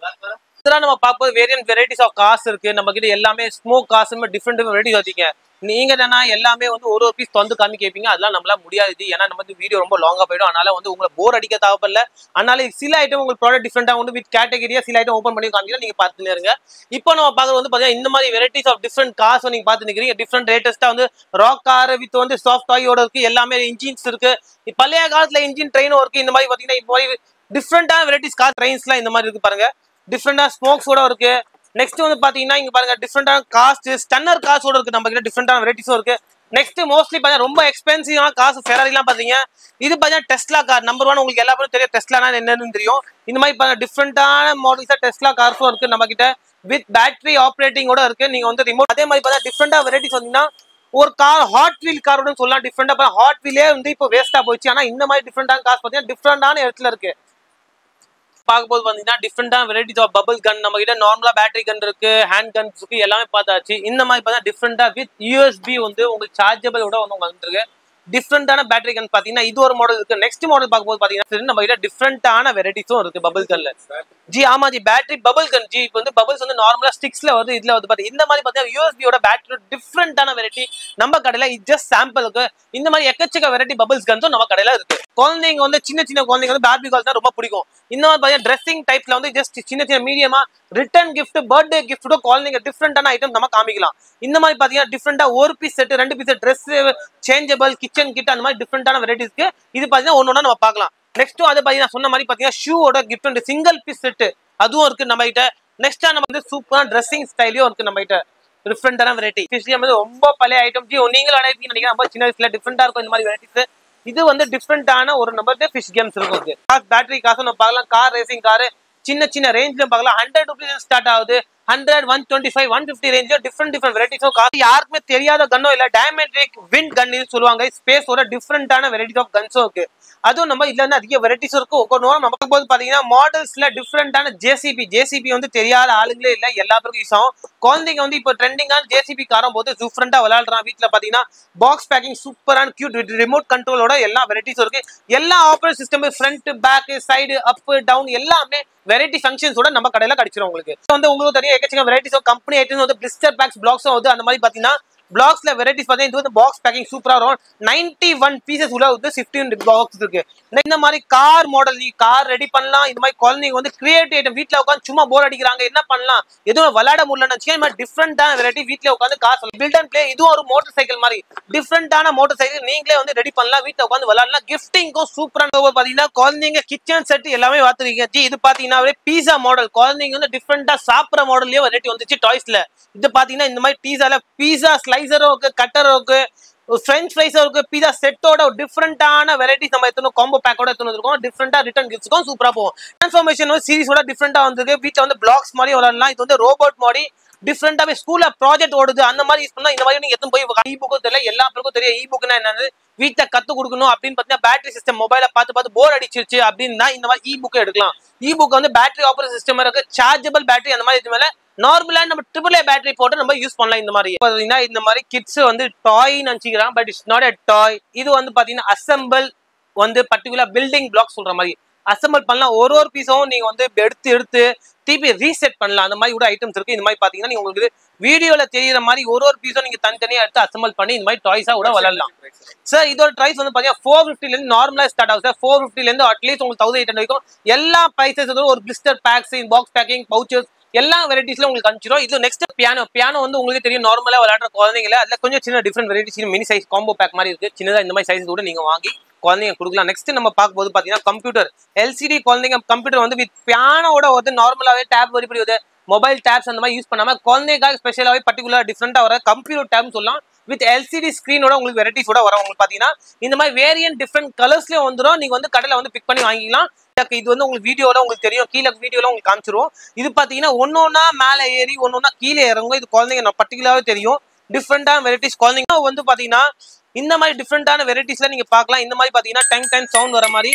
நம்ம பார்ப்பது வேரியன்ட் வெரைட்டிஸ் ஆஃப் கார்ஸ் இருக்கு நம்ம கிட்ட. எல்லாமே ஸ்மோக் கார்ஸ் டிஃப்ரெண்ட் வெரைட்டிஸ் வச்சிருக்கீங்க. நீங்க தானா எல்லாமே வந்து ஒரு பீஸ் வந்து காமி கேட்பீங்க, அதெல்லாம் நம்மளால முடியாது. ஏன்னா நம்ம வந்து வீடியோ ரொம்ப லாங்கா போயிடும். அதனால வந்து உங்களை போர் அடிக்க தேவைப்படல. அதனால சில ஐட்டம் உங்களுக்கு ப்ராடக்ட் டிஃப்ரெண்டா வந்து வித் கேட்டகரியா சில ஐட்டம் ஓப்பன் பண்ணி காமிக்கிறோம், நீங்க பார்த்துன்னு இருங்க. இப்போ நம்ம பார்க்கறது வந்து பாத்தீங்கன்னா இந்த மாதிரி வெரைட்டிஸ் ஆஃப் டிஃப்ரெண்ட் கார்ஸ் நீங்க பார்த்து நிக்கிறீங்க. டிஃப்ரெண்ட் லேட்டஸ்டா வந்து ராக் கார் வித் வந்து சாஃப்ட் டாயோட இருக்கு. எல்லாமே இன்ஜின்ஸ் இருக்கு. பழைய காலத்துல இன்ஜின் ட்ரெயினும் இருக்கு. இந்த மாதிரி பாத்தீங்கன்னா இப்போ டிஃப்ரெண்டான வெரைட்டிஸ் கார் ட்ரெயின்ஸ்லாம் இந்த மாதிரி இருக்கு பாருங்க. டிஃப்ரெண்டா ஸ்மோக்ஸோட இருக்கு. நெக்ஸ்ட் வந்து பாத்தீங்கன்னா இங்க பாருங்க டிஃப்ரெண்டான காஸ்ட் ஸ்டன்னர் கார்ஸோட இருக்கு. நம்ம கிட்ட டிஃப்ரெண்டான வெரைட்டிஸும் இருக்கு. நெக்ஸ்ட் மோஸ்ட்லி பாத்தீங்கன்னா ரொம்ப எக்ஸ்பென்சிவான கார்ஸ் ஃபெராரிலாம் பாத்தீங்க. இது பாத்தீங்கன்னா டெஸ்லா கார் நம்பர் 1. உங்களுக்கு எல்லா பேரும் தெரியும் டெஸ்லானா என்னன்னு தெரியும். இந்த மாதிரி பாத்தீங்கன்னா டிஃப்ரெண்டான மாடல்ஸா டெஸ்லா கார்ஸும் இருக்கு நம்ம கிட்ட வித் பேட்டரி ஆப்ரேட்டிங்கோட இருக்கு. நீங்க வந்து ரிமோட் அதே மாதிரி பாத்தீங்கன்னா டிஃப்ரெண்டா வெரைட்டிஸ் வந்தீங்கன்னா ஒரு கார் ஹாட் வீல் காரோட சொல்லலாம். டிஃப்ரெண்டா ஹாட் வீலே வந்து இப்போ வேஸ்டா போயிடுச்சு. ஆனா இந்த மாதிரி டிஃப்ரெண்டான கார்ஸ் பாத்தீங்கன்னா டிஃப்ரெண்டான இடத்துல இருக்கு. பார்க்கும்போது பாத்தீங்கன்னா டிஃப்ரெண்டான வெரைட்டிஸ் ஆஃப் பபிள் கன் நம்ம கிட்ட. நார்மலா பேட்டரி கன் இருக்கு, ஹேண்ட் கன்ஸ் இருக்கு, எல்லாமே பார்த்தாச்சு. இந்த மாதிரி பார்த்தா டிஃப்ரெண்டா வித் USB வந்து உங்களுக்கு சார்ஜபிளோட வந்து வந்துருக்கு. டிஃப்ரெண்டான பேட்டரி கன் பாத்தீங்கன்னா இது ஒரு மாடல் இருக்கு. நெக்ஸ்ட் மாடல் பார்க்கும்போது பாத்தீங்கன்னா நம்ம கிட்ட டிஃப்ரெண்டான வெரைட்டிஸும் இருக்கு பபிள் கன்ல. ஜி ஆமா ஜி பேட்டரி பபிள் கன் ஜி. இப்போ வந்து பபிள்ஸ் வந்து நார்மலா ஸ்டிக்ஸ்ல வந்து இதுல வந்து பாத்தீங்கன்னா இந்த மாதிரி பாத்தீங்கன்னா USBயோட பேட்டரி டிஃப்ரெண்டான வெரைட்டி நம்ம கடையில ஜஸ்ட் சாம்பிளுக்கு இந்த மாதிரி எக்கச்சக்க வெரைட்டி பபிள்ஸ் கன்ஸும் நம்ம கடையில இருக்கு. குழந்தைங்க வந்து சின்ன சின்ன குழந்தைங்க வந்து பேபி கால்ஸ் தான் ரொம்ப பிடிக்கும். இந்த மாதிரி பாத்தீங்கன்னா ட்ரெஸ்ஸிங் டைப்ல வந்து ஜஸ்ட் சின்ன சின்ன மீடியமா ரிட்டர்ன் கிஃப்ட் பர்த்டே கிஃப்ட்டோ குழந்தைங்க டிஃப்ரெண்டான ஐட்டம் நம்ம காமிக்கலாம். இந்த மாதிரி பாத்தீங்கன்னா டிஃப்ரெண்டா ஒரு piece set 2 piece dress changeable kitchen kit அந்த மாதிரி டிஃப்ரெண்டான வெரைட்டிஸ்க்கு இது பாத்தீங்கன்னா ஒன்னொன்னா நம்ம பார்க்கலாம். நெக்ஸ்ட் அது பாத்தீங்கன்னா சொன்ன மாதிரி பாத்தீங்கன்னா ஷூவோட கிஃப்ட் சிங்கிள் பீஸ் செட் அதுவும் இருக்கு நம்ம கிட்ட. நெக்ஸ்ட் நம்ம வந்து சூப்பரான ட்ரெஸ்ஸிங் ஸ்டைலையும் இருக்கு நம்ம கிட்ட. டிஃப்ரெண்டான வெரைட்டி ஃபிஷ்லியம் வந்து ரொம்ப பழைய ஐட்டம் ஜி. நீங்களும் அடைப்பீங்க நினைக்கிறேன். ரொம்ப சின்ன வயசுல டிஃப்ரெண்டா இருக்கும் இந்த மாதிரி வெரைட்டிஸ். இது வந்து டிஃப்ரெண்டான ஒரு நம்பர் ஃபிஷ் கேம்ஸ் இருக்கும். பேட்டரி காசு நம்ம பார்க்கலாம். கார் ரேசிங் காரு சின்ன சின்ன ரேஞ்ச்ல பார்க்கலாம். 100 rupees ஸ்டார்ட் ஆகுது. 100 125 150 ரேஞ்ச் டிஃப்ரெண்ட் வெரைட்டிஸும் காசு. யாருக்குமே தெரியாத கன்னோ இல்ல டைமெட்ரிக் விண்ட் கன் சொல்லுவாங்க. ஸ்பேஸோட டிஃப்ரெண்டான வெரைட்டிஸ் ஆஃப் கன்ஸும் இருக்கு. அதுவும் நம்ம இதுல இருந்து அதிக வெரைட்டிஸ் இருக்கு. ஒவ்வொன்றும் நமக்கு போது பாத்தீங்கன்னா மாடல்ஸ்ல டிஃப்ரெண்டான JCB வந்து தெரியாத ஆளுங்களே இல்ல, எல்லா பேருக்கும் யூஸ் ஆகும். குழந்தைங்க வந்து இப்போ ட்ரெண்டிங்கான JCB காரம் போது டிஃப்ரெண்டா விளையாடுறான். வீட்டுல பாத்தீங்கன்னா பாக்ஸ் பேக்கிங் சூப்பரான கியூட் ரிமோட் கண்ட்ரோலோட எல்லா வெரைட்டிஸும் இருக்கு. எல்லா operating system front back side up down எல்லாமே வெரைட்டி ஃபங்க்ஷன்ஸோட நம்ம கடையில கிடைச்சிரும். உங்களுக்கு வந்து உங்களுக்கு தெரியும் எக்கச்சக்க வெரைட்டிஸ் ஆஃப் கம்பெனி ஐட்டம்ஸ் வந்து பிளிஸ்டர் பேக்ஸ் பிளாக்ஸும் வந்து அந்த மாதிரி பாத்தீங்கன்னா பிளாக்ஸ்ல வெரைட்டிஸ் பாத்தீங்கன்னா இது வந்து பாக்ஸ் பேக்கிங் சூப்பரா வரும். 91 பீசஸ் உள்ள வந்து 15 பாக்ஸ் இருக்கு. இந்த மாதிரி கார் மாடல் நீ கார் ரெடி பண்ணலாம். இந்த மாதிரி குழந்தைங்க வந்து கிரியேட்டிவ் ஐட்டம் வீட்டுல உட்காந்து சும்மா போர் அடிக்கிறாங்க என்ன பண்ணலாம் எதுவும் விளையாட முடியலன்னு இந்த மாதிரி டிஃப்ரெண்டான வெரைட்டி வீட்டுல உட்காந்து கார் பில்ட் அண்ட் பிளே. இதுவும் ஒரு மோட்டர் சைக்கிள் மாதிரி டிஃப்ரெண்டான மோட்டர் சைக்கிள் நீங்களே வந்து ரெடி பண்ணலாம். வீட்டுல உட்காந்து விளையாடலாம். கிஃப்டிங்கும் சூப்பரான பாத்தீங்கன்னா குழந்தைங்க கிச்சன் செட் எல்லாமே பாத்துருக்கீங்க. இது பாத்தீங்கன்னா பீஸா மாடல் குழந்தைங்க வந்து டிஃப்ரெண்டா சாப்பிட்ற மாடல்லயே வெரைட்டி வந்துச்சு டாய்ஸ்ல. இது பாத்தீங்கன்னா இந்த மாதிரி பீஸா ஸ்லைசரும் இருக்கு, கட்டரும் இருக்கு, ஃப்ரெஞ்ச் ஃப்ரைஸும் இருக்கு, பீஸா செட்டோட டிஃப்ரெண்டான வெரைட்டிஸ் நம்ம எத்தனை காம்போ பேக்கோட எத்தனை இருக்கும். டிஃப்ரெண்டா ரிட்டர்ன் கிஃப்ட்ஸ்க்கும் சூப்பரா போகும். டிரான்ஸ்ஃபார்மேஷன் சீரிஸோட டிஃப்ரெண்டா வந்திருக்கு. வீட்டுல வந்து பிளாக்ஸ் மாதிரி விளையாடலாம். இது வந்து ரோபோட் மாதிரி டிஃப்ரெண்டாவே ஸ்கூல்ல ப்ராஜெக்ட் ஓடுது அந்த மாதிரி யூஸ் பண்ணா. இந்த மாதிரி நீங்க எத்தனை போய் இ புக்கும் தெரியல, எல்லா பேருக்கும் தெரியும் இ புக்னா என்னது வீட்டுல கத்து கொடுக்கணும் அப்படின்னு பாத்தீங்கன்னா பேட்டரி சிஸ்டம் மொபைல பார்த்து போர் அடிச்சிருச்சு அப்படின்னா இந்த மாதிரி இ புக்கை எடுக்கலாம். இ புக் வந்து பேட்டரி ஆப்ரேட்டிங் சிஸ்டம் இருக்கு, சார்ஜபிள் பேட்டரி அந்த மாதிரி இது மேல நார்மலா நம்ம AAA பேட்டரி போட்டு நம்ம யூஸ் பண்ணலாம். இந்த மாதிரி பாத்தீங்கன்னா இந்த மாதிரி கிட்ஸ் வந்து டாய் நினைச்சுக்கிறாங்க, பட் இட்ஸ் நாட் எ டாய். இது வந்து பாத்தீங்கன்னா அசெம்பிள் வந்து பர்டிகுலர் பில்டிங் பிளாக் சொல்ற மாதிரி அசம்பிள் பண்ணலாம். ஒரு பீஸும் நீங்க வந்து எடுத்து திருப்பி ரீசெட் பண்ணலாம். அந்த மாதிரி கூட ஐட்டம்ஸ் இருக்கு. இந்த மாதிரி பாத்தீங்கன்னா நீங்க உங்களுக்கு வீடியோல தெரியற மாதிரி ஒரு பீஸும் நீங்க தனித்தனியா எடுத்து அசம்பிள் பண்ணி இந்த மாதிரி டாய்ஸா கூட விளையாடலாம். சார் இதோட பிரைஸ் வந்து பாத்தீங்கன்னா 450 ல இருந்து நார்மலா ஸ்டார்ட் ஆகும் சார். 450 ல இருந்து அட்லீஸ்ட் உங்களுக்கு 1800 வரைக்கும் எல்லா பிரைசஸ் ஒரு blister packs, box packing, pouches எல்லா வெரைட்டிஸ்ல உங்களுக்கு அனுப்பிச்சிடும். இது நெக்ஸ்ட் பியானோ வந்து உங்களுக்கு தெரியும் நார்மலா விளையாடுற குழந்தைங்கள அதுல கொஞ்சம் சின்ன different varieties mini size combo back மாதிரி இருக்கு. சின்னதா இந்த மாதிரி சைஸ் கூட நீங்க வாங்கி குழந்தைங்க கொடுக்கலாம். நெக்ஸ்ட் நம்ம பார்க்கும்போது பாத்தீங்கன்னா கம்ப்யூட்டர் எல்சிடி குழந்தைங்க கம்ப்யூட்டர் வந்து வித் பியானோட வந்து நார்மலாவே டேப் வரி வருது. மொபைல் டேப்ஸ் அந்த மாதிரி யூஸ் பண்ணாம குழந்தைக்காக ஸ்பெஷலாவே பர்டிகுலர் டிஃபரெண்டா வர கம்ப்யூட்டர் டேப்னு சொல்லலாம். வித் எல்சிடி ஸ்கிரீனோட உங்களுக்கு வெரைட்டிஸோட வரும். உங்களுக்கு பாத்தீங்கன்னா இந்த மாதிரி வேரியன்ட் டிஃபரெண்ட் கலர்ஸ்லயும் வந்துடும். நீங்க வந்து கடையில வந்து பிக் பண்ணி வாங்கிக்கலாம். இது வந்து உங்களுக்கு வீடியோல உங்களுக்கு தெரியும், கீழே வீடியோல உங்களுக்கு காமிச்சிரும். இது பாத்தீங்கன்னா ஒன்னொன்னா மேல ஏறி ஒன்னொன்னா கீழே இறங்கும். இது குழந்தைங்க பர்டிகுலராவே தெரியும். டிஃப்ரெண்டான வெரைட்டிஸ் குழந்தைங்க வந்து பாத்தீங்கன்னா இந்த மாதிரி டிஃப்ரெண்டான வெரைட்டிஸ்ல நீங்க பார்க்கலாம். இந்த மாதிரி பாத்தீங்கன்னா டைம் சவுண்ட் வர மாதிரி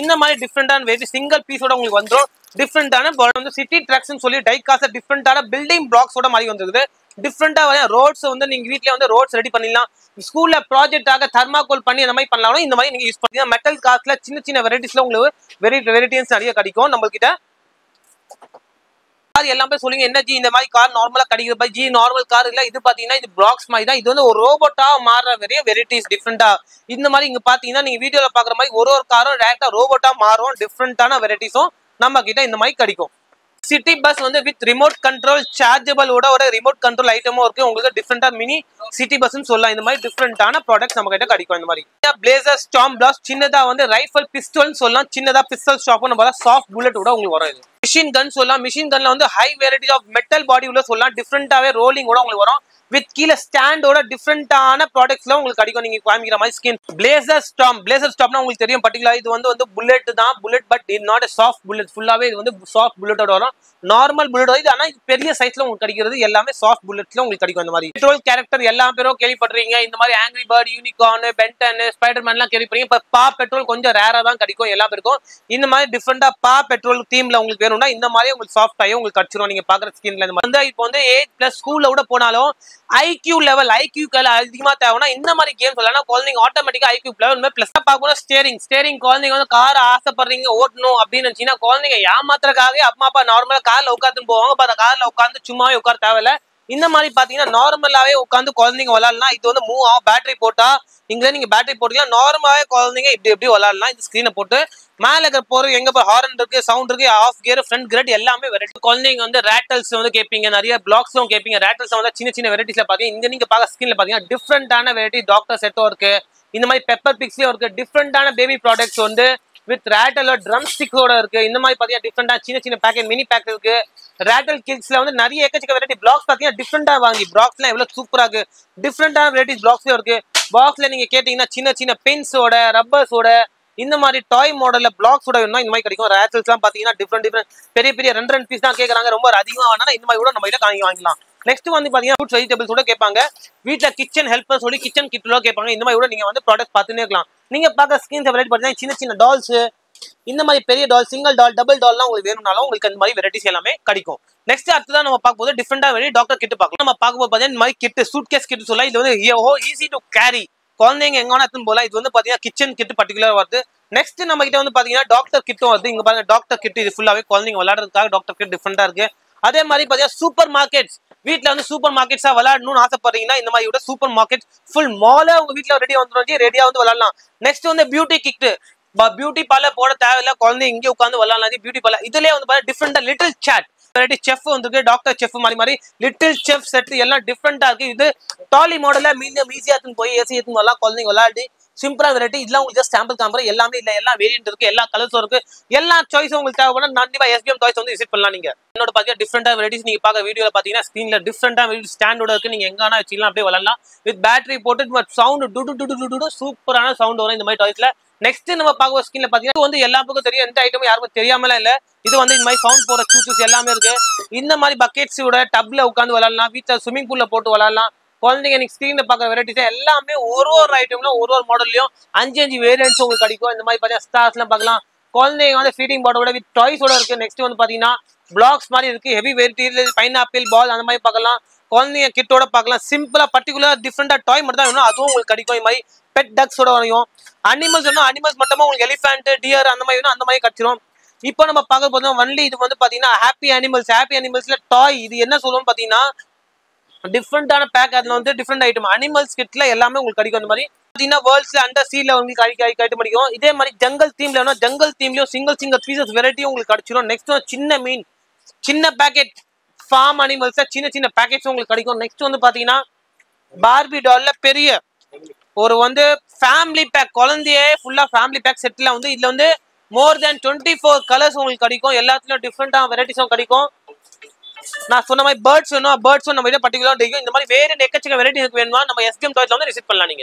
இந்த மாதிரி டிஃப்ரெண்டான வெரைட்டி சிங்கிள் பீஸோட உங்களுக்கு வந்துடும். டிஃப்ரெண்டான வந்து சிட்டி ட்ராக்ஸ் சொல்லி டைகாஸ்ட் டிஃப்ரெண்டான பில்டிங் பிளாக்ஸோட மாதிரி வந்துருக்குது. டிஃப்ரெண்டா ரோட்ஸ் வந்து நீங்க வீட்ல வந்து ரோட்ஸ் ரெடி பண்ணிடலாம். ஸ்கூல்ல ப்ராஜெக்டாக தர்மாகோல் பண்ணி அந்த மாதிரி பண்ணலாம். இந்த மாதிரி நீங்க யூஸ் பண்ணீங்கன்னா மெட்டல் காஸ்ட்ல சின்ன வெரைட்டிஸ்ல உங்களுக்கு வெரைட்டிஸ் நிறைய கிடைக்கும். நம்ம கிட்ட எல்லாமே சொல்லுங்க என்ன ஜி இந்த மாதிரி கார் நார்மலா கிடைக்குது ஜி? நார்மல் கார் இல்ல, இது பாத்தீங்கன்னா இது பிளாக்ஸ் மாதிரி தான். இது வந்து ஒரு ரோபோட்டா மாறுற வெரைட்டிஸ் டிஃப்ரெண்டா. இந்த மாதிரி இங்க பாத்தீங்கன்னா நீங்க வீடியோல பாக்குற மாதிரி ஒரு காரும் டைரக்டா ரோபோட்டா மாறும். டிஃப்ரெண்டான வெரைட்டிஸும் நம்ம கிட்ட இந்த மாதிரி கிடைக்கும். சிட்டி பஸ் வந்து வித் ரிமோட் கண்ட்ரோல் சார்ஜபிளோட ஒரு ரிமோட் கண்ட்ரோல் ஐட்டமும் இருக்கு. உங்களுக்கு டிஃப்ரெண்டா மினி சிட்டி பஸ்ன்னு சொல்லலாம். இந்த மாதிரி டிஃப்ரெண்டான ப்ராடக்ட்ஸ் நம்ம கிட்ட கிடைக்கும். இந்த மாதிரி பிளேசர் ஸ்டார்ம் பிளாஸ்ட் சின்னதா வந்து ரைஃபிள் பிஸ்டல்னு சொல்லலாம். சின்னதா பிஸ்டல் ஷாப் நம்ம சாஃப்ட் புல்லட் கூட உங்களுக்கு வரும். இது மிஷின் கன் சொல்லலாம். மிஷின் கன்ல வந்து high variety of metal body உள்ள சொல்லலாம். டிஃப்ரெண்டாவே ரோலிங் கூட உங்களுக்கு வரும். வித் கீழே ஸ்டாண்டோட டிஃப்ரெண்டான ப்ராடக்ட்ஸ்ல உங்களுக்கு கிடைக்கும். நீங்க காமிக்கிற மாதிரி ஸ்கின் பிளேசர் ஸ்டாப்னா உங்களுக்கு தெரியும் பர்டிகுலர் இது வந்து புல்லட் தான். புல்லட் பட் இது நாட் சாஃப்ட் புல்லட். ஃபுல்லாவே இது வந்து சாஃப்ட் புல்லட்டோட வரும். நார்மல் புல்லட் இது ஆனா பெரிய சைஸ்ல உங்களுக்கு கிடைக்கிறது எல்லாமே சாஃப்ட் புல்லட்ஸ்ல உங்களுக்கு கிடைக்கும். இந்த மாதிரி பெட்ரோல் கேரக்டர் எல்லா பேரும் கேள்விப்படுறீங்க. இந்த மாதிரி ஆங்கிரி பேர்ட், யூனிகார்ன், பென்டன், ஸ்பைடர்மேன் எல்லாம் கேள்விப்படுறீங்க. இப்ப பா பெட்ரோல் கொஞ்சம் ரேரா தான் கிடைக்கும் எல்லா பேருக்கும். இந்த மாதிரி டிஃப்ரெண்டா பா பெட்ரோல் தீம்ல உங்களுக்கு வேணும்னா இந்த மாதிரி உங்களுக்கு சாஃப்ட் ஆகி உங்களுக்கு கிடைச்சிரும். நீங்க பாக்குற ஸ்கின்ல இந்த மாதிரி இப்போ வந்து 8+ ஸ்கூல்ல கூட போனாலும் ஐக்யூ லெவல் அதிகமா தேவைன்னா இந்த மாதிரி கேம்ஸ் விளையாடா குழந்தைங்க ஆட்டோமேட்டிக்கா ஐக்யூ லெவல் பிளஸ் பார்க்கணும். ஸ்டேரிங் குழந்தைங்க வந்து கார் ஆசைப்படுறீங்க ஓட்டணும் அப்படின்னு நினைச்சீங்கன்னா குழந்தைங்க ஏமாத்துறதுக்காகவே அம்மா அப்பா நார்மலா கார்ல உட்காந்துன்னு போவாங்க. கார்ல உட்காந்து சும்மாவே உட்கார தேவையில்ல. இந்த மாதிரி பாத்தீங்கன்னா நார்மலாவே உட்காந்து குழந்தைங்க விளையாடலாம். இது வந்து மூவ் ஆகும். பேட்டரி போட்டா இங்க நீங்க பேட்டரி போட்டீங்கன்னா நார்மலாவே குழந்தைங்க இப்படி விளையாடலாம். இந்த ஸ்கிரீனை போட்டு மேல இருக்கிற போறது எங்க ஹாரன் இருக்கு, சவுண்ட் இருக்கு, ஆஃப் கியர், ஃப்ரண்ட் கிரேட் எல்லாமே வெரைட்டி. குழந்தைங்க வந்து ரேட்டல்ஸ் வந்து கேட்பீங்க, நிறைய பிளாக்ஸும் கேட்பீங்க. ரேட்டல்ஸ் வந்து சின்ன வெரைட்டிஸ்ல பாத்தீங்கன்னா இங்க நீங்க பாக்க ஸ்கின்ல பாத்தீங்கன்னா டிஃப்ரெண்டான வெரைட்டி டாக்டர் செட்டும் இருக்கு. இந்த மாதிரி பெப்பர் பிக்ஸ்லயும் இருக்கு. டிஃப்ரெண்டான பேபி ப்ராடக்ட்ஸ் வந்து வித் ரேட்டல் ட்ரம் ஸ்டிக்கோட இருக்கு. இந்த மாதிரி பாத்தீங்கன்னா டிஃப்ரெண்டா சின்ன பேக்கெட் மினி பேக் இருக்கு. ரேட்டல் கிட்ஸ்ல வந்து நிறைய எக்கச்சக்க வெரைட்டி பிளாக்ஸ் பாத்தீங்கன்னா டிஃப்ரெண்டா வாங்கி பிளாக்ஸ்லாம் எவ்வளவு சூப்பரா இருக்கு. டிஃப்ரெண்டான வெரைட்டிஸ் பிளாக்ஸ்லயும் இருக்கு. பாக்ஸ்ல நீங்க கேட்டீங்கன்னா சின்ன பென்ஸோட ரப்பர்ஸோட இந்த மாதிரி டாய் மாடல்ல பிளாக்ஸோட வேணும்னா இந்த மாதிரி கிடைக்கும். ரேட்டல்ஸ் எல்லாம் பாத்தீங்கன்னா டிஃப்ரெண்ட் பெரிய 2 பீஸ் தான் கேட்கறாங்க. ரொம்ப அதிகமா வேணா இந்த மாதிரி கூட நம்ம கிட்ட வாங்கிக்கலாம். நெக்ஸ்ட் வந்து பாத்தீங்கன்னா ஃப்ரூட்ஸ் வெஜிடபிள்ஸ் கூட கேட்பாங்க. வீட்டுல கிச்சன் ஹெல்ப்பர் சொல்லி கிச்சன் கிட்ல கேட்பாங்க. இந்த மாதிரி கூட நீங்க வந்து ப்ராடக்ட் பார்த்துன்னே இருக்கலாம். நீங்க பார்க்க ஸ்கின் வெரைட்டி பாத்தீங்கன்னா சின்ன டால்ஸ் இந்த மாதிரி பெரிய டால், சிங்கிள் டால், டபுள் டால்லாம் உங்களுக்கு வேணும்னாலும் உங்களுக்கு அந்த மாதிரி வெரைட்டிஸ் எல்லாமே கிடைக்கும். நெக்ஸ்ட் அடுத்ததான் நம்ம பார்க்கும்போது டிஃப்ரெண்டா வெரைட்டி டாக்டர் கிட் பார்க்கலாம். நம்ம பார்க்கும்போது பாத்தீங்கன்னா இந்த மாதிரி கிட் சூட் கேஸ் கிட் சொல்லலாம். இது வந்து ஈஸி டு கேரி குழந்தைங்க எங்க வேணா எடுத்துன்னு போலாம். இது வந்து பாத்தீங்கன்னா கிச்சன் கிட் பர்டிகுலர் வருது. நெக்ஸ்ட் நம்ம கிட்ட வந்து பாத்தீங்கன்னா டாக்டர் கிட்டும் வருது. இங்க பாருங்க டாக்டர் கிட் இது ஃபுல்லாவே குழந்தைங்க விளையாடுறதுக்காக டாக்டர் கிட் டிஃப்ரெண்டா இருக்கு. அதே மாதிரி பாத்தீங்கன்னா சூப்பர் மார்க்கெட்ஸ் வீட்டுல வந்து சூப்பர் மார்க்கெட்ஸா விளையாடணும்னு ஆசைப்படுறீங்கன்னா இந்த மாதிரி விட சூப்பர் மார்க்கெட் ஃபுல் மால உங்க வீட்டுல ரெடியா வந்துடும். ரெடியா வந்து விளையாடலாம். நெக்ஸ்ட் வந்து பியூட்டி கிட். பியூட்டி பார்லர் போட தேவையில்ல, குழந்தை இங்கே உட்காந்து விளையாடலாம். பியூட்டி பார்லர் இதுலயே வந்து பாத்தீங்கன்னா டிஃப்ரெண்டா லிட்டில் சாட் வெரைட்டி செஃப் வந்து டாக்டர் செஃப் மாதிரி லிட்டில் செஃப் செட் எல்லாம் டிஃப்ரெண்டா இருக்கு. இது டாலி மாடல்ல மீடியம் ஈஸியா போய் ஏசி எடுத்து வரலாம். குழந்தைங்க விளையாடி சிம்பிளா வெரைட்டி இதெல்லாம் உங்களுக்கு ஜஸ்ட் சாம்பிள் காம்பர் எல்லாமே இல்ல, எல்லா வேரியன்ட் இருக்கு, எல்லா கலர்ஸும் இருக்கு, எல்லா சாய்ஸும் உங்களுக்கு தேவைப்பட கண்டிப்பா எஸ்பிஎம் டாய்ஸ் வந்து விசிட் பண்ணலாம். நீங்க என்னோட பாத்தீங்கன்னா டிஃப்ரெண்டா வெரைட்டிஸ் நீங்க பாக்க வீடியோல பாத்தீங்கன்னா ஸ்கிரீன்ல டிஃப்ரெண்டா ஸ்டாண்டோட இருக்கு. நீங்க எங்க வேணா வச்சுக்கலாம், அப்படியே விளையாடலாம். வித் பேட்டரி போட்டு சவுண்ட் டு சூப்பரான சவுண்ட் வரும் இந்த மாதிரி டாய்ஸ்ல. நெக்ஸ்ட் நம்ம பார்க்க ஸ்கின்ல பாத்தீங்கன்னா வந்து எல்லா பக்கம் தெரியும், எந்த ஐட்டமும் யாருக்கும் தெரியாமல இல்ல. இது வந்து இந்த மாதிரி சவுண்ட் போற சூச்சஸ் எல்லாமே இருக்கு. இந்த மாதிரி பக்கெட்ஸோட டப்ல உட்காந்து விளையாடலாம். வீட்டுல ஸ்விமிங் பூல்ல போட்டு விளையாடலாம். குழந்தைங்க நீங்க ஸ்கிரீன்ல பாக்குற வெரைட்டிஸ் எல்லாமே ஒரு ஐட்டம்ல ஒரு மாடல்லையும் 5 வேரியன்ட்ஸ் உங்களுக்கு கிடைக்கும். இந்த மாதிரி பாத்தீங்கன்னா ஸ்டார்ஸ் எல்லாம் பார்க்கலாம். குழந்தைங்க வந்து ஃபீடிங் பாட்டோட வித் டாய்ஸோட இருக்கு. நெக்ஸ்ட் வந்து பாத்தீங்கன்னா பிளாக்ஸ் மாதிரி இருக்கு. ஹெவி வெரைட்டி பைனாப்பிள் பால் அந்த மாதிரி பார்க்கலாம். குழந்தைங்க கிட்டோட பார்க்கலாம். சிம்பிளா பர்டிகுலர் டிஃப்ரெண்டா டாய் மட்டும் தான் வேணும், அதுவும் உங்களுக்கு கிடைக்கும். இந்த மாதிரி பெட் டக்ஸோட வரையும். அனிமல்ஸ் வேணும், அனிமல்ஸ் மட்டுமா உங்களுக்கு எலிஃபென்ட், டியர் அந்த மாதிரி வேணும், அந்த மாதிரி கிடைச்சிரும். இப்போ நம்ம பார்க்க போதும் ஒன்லி இது வந்து பாத்தீங்கன்னா ஹாப்பி அனிமல்ஸ். ஹாப்பி அனிமல்ஸ்ல டாய். இது என்ன சொல்லுவோம் பாத்தீங்கன்னா டிஃப்ரெண்டான பேக். அதுல வந்து டிஃப்ரெண்ட் ஐட்டம் அனிமல்ஸ் கிட்ல எல்லாமே உங்களுக்கு கிடைக்கும். அந்த மாதிரி பாத்தீங்கன்னா வேர்ல்ட்ஸ்ல அண்டர் சீல உங்களுக்கு கிடைக்க முடியும். இதே மாதிரி ஜங்கல் தீம்ல வேணும், ஜங்கல் தீம்லயும் சிங்கிள் பீசஸ் வெரைட்டியும் உங்களுக்கு கிடைச்சிடும். நெக்ஸ்ட் சின்ன மீன், சின்ன பேக்கெட் ஃபார்ம் அனிமல்ஸ் சின்ன பேக்கெட்ஸ் உங்களுக்கு கிடைக்கும். நெக்ஸ்ட் வந்து பாத்தீங்கன்னா பார்பி டால்ல பெரிய ஒரு வந்து ஃபேமிலி பேக், குழந்தையே ஃபுல்லா ஃபேமிலி பேக் செட்ல வந்து இதுல வந்து மோர் தென் 24 கலர்ஸ் உங்களுக்கு கிடைக்கும். எல்லாத்துலயும் டிஃப்ரெண்டான வெரைட்டிஸும் கிடைக்கும். நான் சொன்ன மாதிரி பேர்ட்ஸ் வேணும், பேர்ட்ஸும் நம்ம பர்டிகுலர் இந்த மாதிரி வேற எக்கச்சக்க வெரைட்டி வேணுமா நம்ம எஸ்கேம் டாய்ஸ்ல வந்து விசிட் பண்ணலாம் நீங்க.